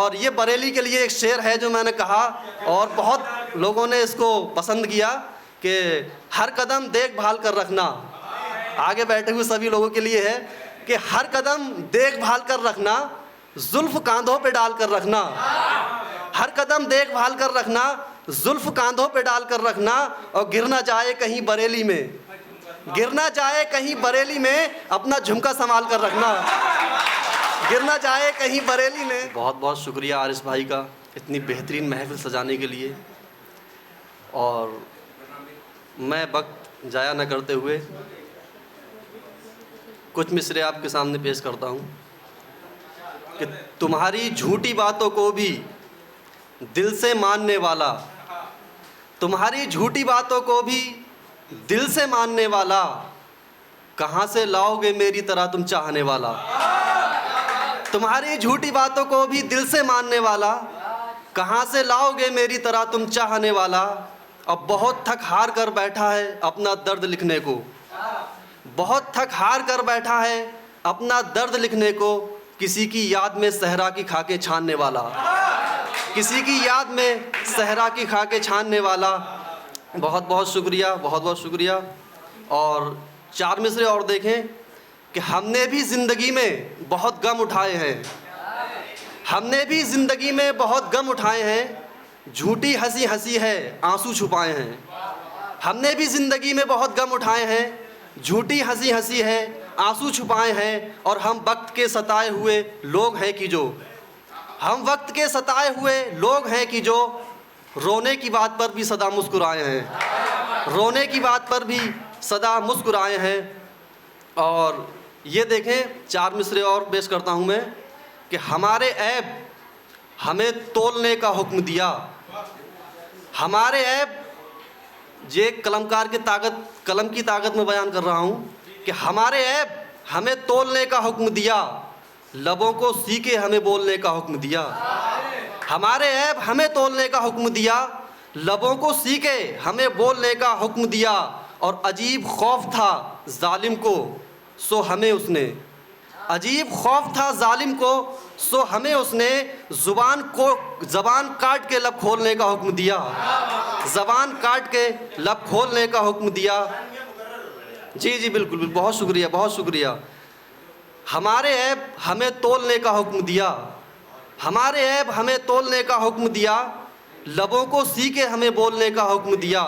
और ये बरेली के लिए एक शेर है जो मैंने कहा और बहुत लोगों ने इसको पसंद किया कि हर कदम देखभाल कर रखना। आगे बैठे हुए सभी लोगों के लिए है कि हर कदम देखभाल कर रखना, जुल्फ कांधों पे डाल कर रखना। हर कदम देखभाल कर रखना, जुल्फ कांधों पे डाल कर रखना, और गिर ना जाए कहीं बरेली में, गिर ना जाए कहीं बरेली में अपना झुमका संभाल कर रखना, गिर ना जाए कहीं बरेली में। बहुत बहुत शुक्रिया आरिस भाई का इतनी बेहतरीन महफिल सजाने के लिए। और मैं वक्त ज़ाया न करते हुए कुछ मिसरे आपके सामने पेश करता हूँ कि तुम्हारी झूठी बातों को भी दिल से मानने वाला, तुम्हारी झूठी बातों को भी दिल से मानने वाला, कहाँ से लाओगे मेरी तरह तुम चाहने वाला। तुम्हारी झूठी बातों को भी दिल से मानने वाला, कहाँ से लाओगे मेरी तरह तुम चाहने वाला। अब बहुत थक हार कर बैठा है अपना दर्द लिखने को, बहुत थक हार कर बैठा है अपना दर्द लिखने को, किसी की याद में सहरा की खाके छानने वाला, किसी की याद में सहरा की खाके छानने वाला। बहुत बहुत शुक्रिया, बहुत बहुत शुक्रिया। और चार मिसरे और देखें कि हमने भी ज़िंदगी में बहुत गम उठाए हैं, हमने भी ज़िंदगी में बहुत गम उठाए हैं, झूठी हंसी हंसी है आंसू छुपाए हैं। हमने भी ज़िंदगी में बहुत गम उठाए हैं, झूठी हंसी हंसी है आंसू छुपाए हैं। और हम वक्त के सताए हुए लोग हैं कि जो, हम वक्त के सताए हुए लोग हैं कि जो रोने की बात पर भी सदा मुस्कुराए हैं, रोने की बात पर भी सदा मुस्कुराए हैं। और ये देखें चार मिसरे और पेश करता हूँ मैं कि हमारे ऐब हमें तोलने का हुक्म दिया, हमारे ऐब, ये कलमकार की ताकत, कलम की ताकत में बयान कर रहा हूँ कि हमारे ऐब हमें तोलने का हुक्म दिया, लबों को सीके हमें बोलने का हुक्म दिया। हमारे ऐब हमें तोलने का हुक्म दिया, लबों को सीके हमें बोलने का हुक्म दिया। और अजीब खौफ था जालिम को सो हमें उसने, अजीब खौफ था जालिम को सो हमें उसने, ज़बान काट के लब खोलने का हुक्म दिया, ज़बान काट के लब खोलने का हुक्म दिया। जी जी बिल्कुल, बहुत शुक्रिया, बहुत शुक्रिया। हमारे ऐब हमें तोलने का हुक्म दिया, हमारे ऐब हमें तोलने का हुक्म दिया, लबों को सीके हमें बोलने का हुक्म दिया।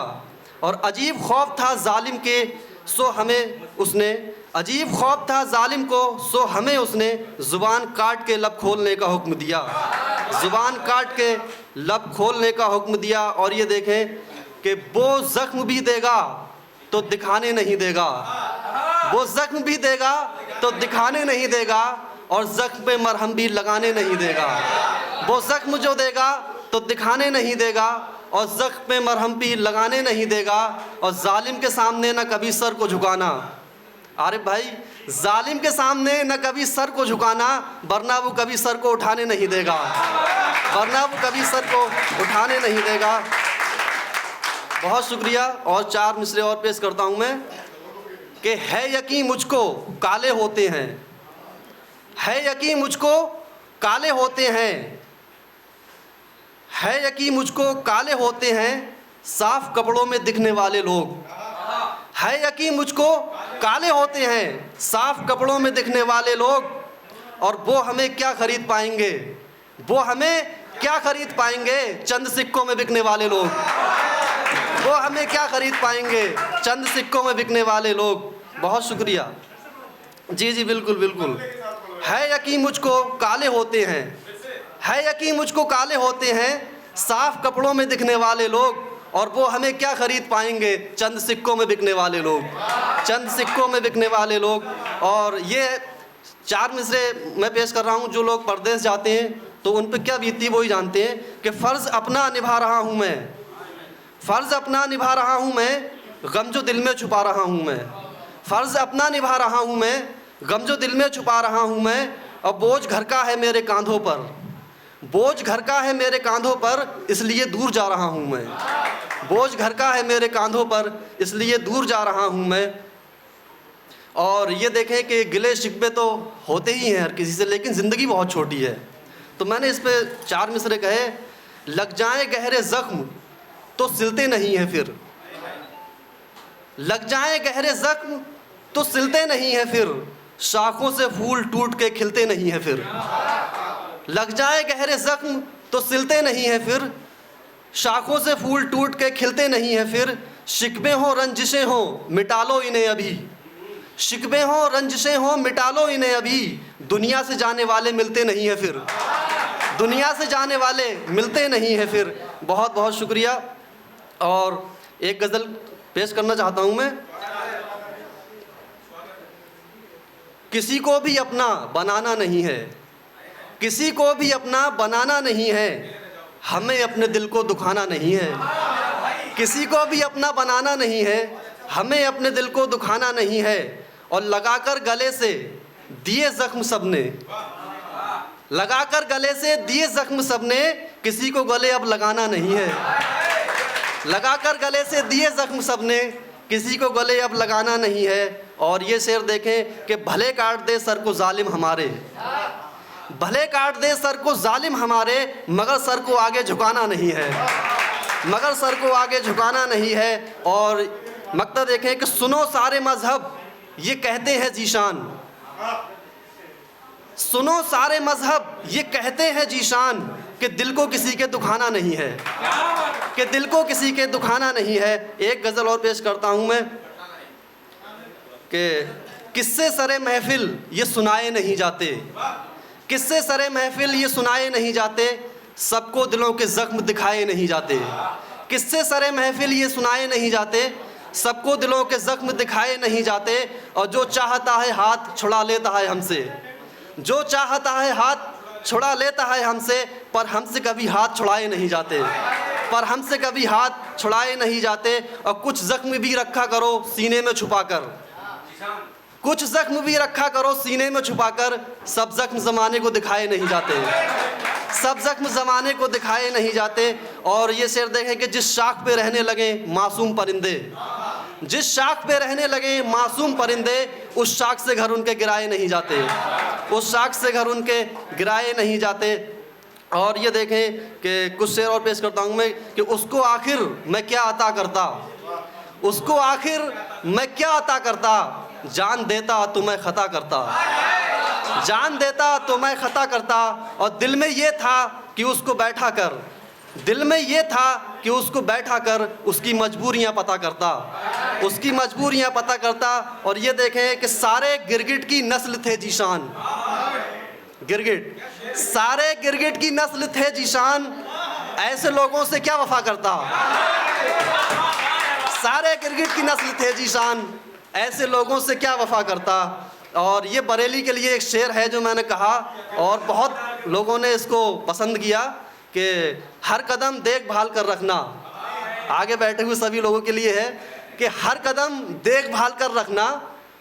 और अजीब खौफ था जालिम के सो हमें उसने, अजीब खौफ था जालिम को सो हमें उसने, ज़ुबान काट के लब खोलने का हुक्म दिया, ज़ुबान काट के लब खोलने का हुक्म दिया। और ये देखें कि वो ज़ख्म भी देगा तो दिखाने नहीं देगा, वो ज़ख्म भी देगा तो दिखाने नहीं देगा, और ज़ख्म पे मरहम भी लगाने नहीं देगा। वो ज़ख्म जो देगा तो दिखाने नहीं देगा, और ज़ख्म पे मरहम भी लगाने नहीं देगा। और जालिम के सामने न कभी सर को झुकाना, अरे भाई, जालिम के सामने न कभी सर को झुकाना, वरना वो कभी सर को उठाने नहीं देगा, वरना वो कभी सर को उठाने नहीं देगा। बहुत शुक्रिया। और चार मिसरे और पेश करता हूँ मैं कि है यकीन मुझको काले होते हैं, है यकीन मुझको काले होते हैं, है यकीन मुझको काले होते हैं, साफ कपड़ों में दिखने वाले लोग। है यकीन मुझको काले होते हैं, साफ कपड़ों में दिखने वाले लोग, और वो हमें क्या खरीद पाएंगे, वो हमें क्या खरीद पाएंगे, चंद सिक्कों में बिकने वाले लोग। वो हमें क्या खरीद पाएंगे, चंद सिक्कों में बिकने वाले लोग। बहुत शुक्रिया। जी जी बिल्कुल बिल्कुल। है यकीन मुझको काले होते हैं, है यकीन मुझको काले होते हैं, साफ कपड़ों में दिखने वाले लोग, और वो हमें क्या खरीद पाएंगे, चंद सिक्कों में बिकने वाले लोग, चंद सिक्कों में बिकने वाले लोग। और ये चार मिसरे मैं पेश कर रहा हूँ, जो लोग परदेश जाते हैं तो उन पर क्या बीतती वो ही जानते हैं कि फ़र्ज़ अपना निभा रहा हूँ मैं, फ़र्ज़ अपना निभा रहा हूँ मैं, गम जो दिल में छुपा रहा हूँ मैं। फ़र्ज़ अपना निभा रहा हूँ मैं, गम जो दिल में छुपा रहा हूँ मैं, और बोझ घर का है मेरे कांधों पर, बोझ घर का है मेरे कांधों पर, इसलिए दूर जा रहा हूँ मैं, बोझ घर का है मेरे कांधों पर, इसलिए दूर जा रहा हूँ मैं। और ये देखें कि गिले शिकवे तो होते ही हैं हर किसी से, लेकिन ज़िंदगी बहुत छोटी है, तो मैंने इस पे 4 मिसरे कहे, लग जाए गहरे ज़ख्म तो सिलते नहीं हैं फिर, लग जाए गहरे ज़ख्म तो सिलते नहीं हैं फिर, शाखों से फूल टूट के खिलते नहीं हैं फिर। लग जाए गहरे ज़ख्म तो सिलते नहीं हैं फिर, शाखों से फूल टूट के खिलते नहीं हैं फिर। शिकवे हों रंजिशें हों मिटा लो इन्हें अभी, शिकवे हों रंजिशें हों मिटा लो इन्हें अभी, दुनिया से जाने वाले मिलते नहीं हैं फिर, दुनिया से जाने वाले मिलते नहीं हैं फिर। बहुत बहुत शुक्रिया। और एक गज़ल पेश करना चाहता हूँ मैं। किसी को भी अपना बनाना नहीं है, किसी को भी अपना बनाना नहीं है, हमें अपने दिल को दुखाना नहीं है। किसी को भी अपना बनाना नहीं है, हमें अपने दिल को दुखाना नहीं है। और लगाकर गले से दिए ज़ख्म सबने, लगाकर गले से दिए ज़ख्म सबने, किसी को गले अब लगाना नहीं है। लगाकर गले से दिए ज़ख्म सबने, किसी को गले अब लगाना नहीं है। और ये शेर देखें कि भले काट दे सर को जालिम हमारे, भले काट दे सर को जालिम हमारे, मगर सर को आगे झुकाना नहीं है, मगर सर को आगे झुकाना नहीं है। और मक्ता देखें कि सुनो सारे मज़हब ये कहते हैं जीशान, सुनो सारे मज़हब ये कहते हैं जीशान, कि दिल को किसी के दुखाना नहीं है, कि दिल को किसी के दुखाना नहीं है। एक गज़ल और पेश करता हूँ मैं कि किस्से सरे महफिल ये सुनाए नहीं जाते, किस्से सरे महफिल ये सुनाए नहीं जाते, सबको दिलों के ज़ख्म दिखाए नहीं जाते। किस्से सरे महफिल ये सुनाए नहीं जाते, सबको दिलों के ज़ख्म दिखाए नहीं जाते। और जो चाहता है हाथ छुड़ा लेता है हमसे, जो चाहता है हाथ छुड़ा लेता है हमसे, पर हमसे कभी हाथ छुड़ाए नहीं जाते, पर हमसे कभी हाथ छुड़ाए नहीं जाते। और कुछ ज़ख्म भी रखा करो सीने में छुपा कर, कुछ ज़ख्म भी रखा करो सीने में छुपा कर, सब ज़ख्म ज़माने को दिखाए नहीं जाते, सब ज़ख्म ज़माने को दिखाए नहीं जाते। और ये शेर देखें कि जिस शाख पे रहने लगे मासूम परिंदे, जिस शाख पे रहने लगे मासूम परिंदे, उस शाख से घर उनके गिराए नहीं जाते, उस शाख से घर उनके गिराए नहीं जाते। और ये देखें कि कुछ शेर और पेश करता हूँ मैं कि उसको आखिर मैं क्या अता करता, उसको आखिर मैं क्या अता करता, जान देता तो मैं ख़ता करता, जान देता तो मैं ख़ता करता। और दिल में ये था कि उसको बैठा कर, दिल में ये था कि उसको बैठा कर उसकी मजबूरियां पता करता, उसकी मजबूरियां पता करता। और ये देखें कि सारे गिरगिट की नस्ल थे जीशान, गिरगिट, सारे गिरगिट की नस्ल थे जीशान, ऐसे लोगों से क्या वफा करता, सारे गिरगिट की नस्ल थे जीशान, ऐसे लोगों से क्या वफा करता। और ये बरेली के लिए एक शेर है जो मैंने कहा और बहुत लोगों ने इसको पसंद किया कि हर कदम देखभाल कर रखना, आगे बैठे हुए सभी लोगों के लिए है कि हर कदम देखभाल कर रखना,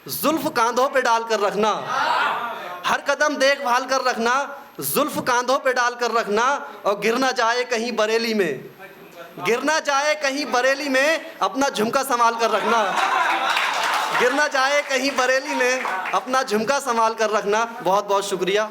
जुल्फ कांधों पे डाल कर रखना, हर कदम देखभाल कर रखना, जुल्फ कांधों पे डाल कर रखना। और गिर ना जाए कहीं बरेली में, गिर ना जाए कहीं बरेली में, अपना झुमका संभाल कर रखना, गिर ना जाए कहीं बरेली में, अपना झुमका संभाल कर रखना। बहुत बहुत शुक्रिया।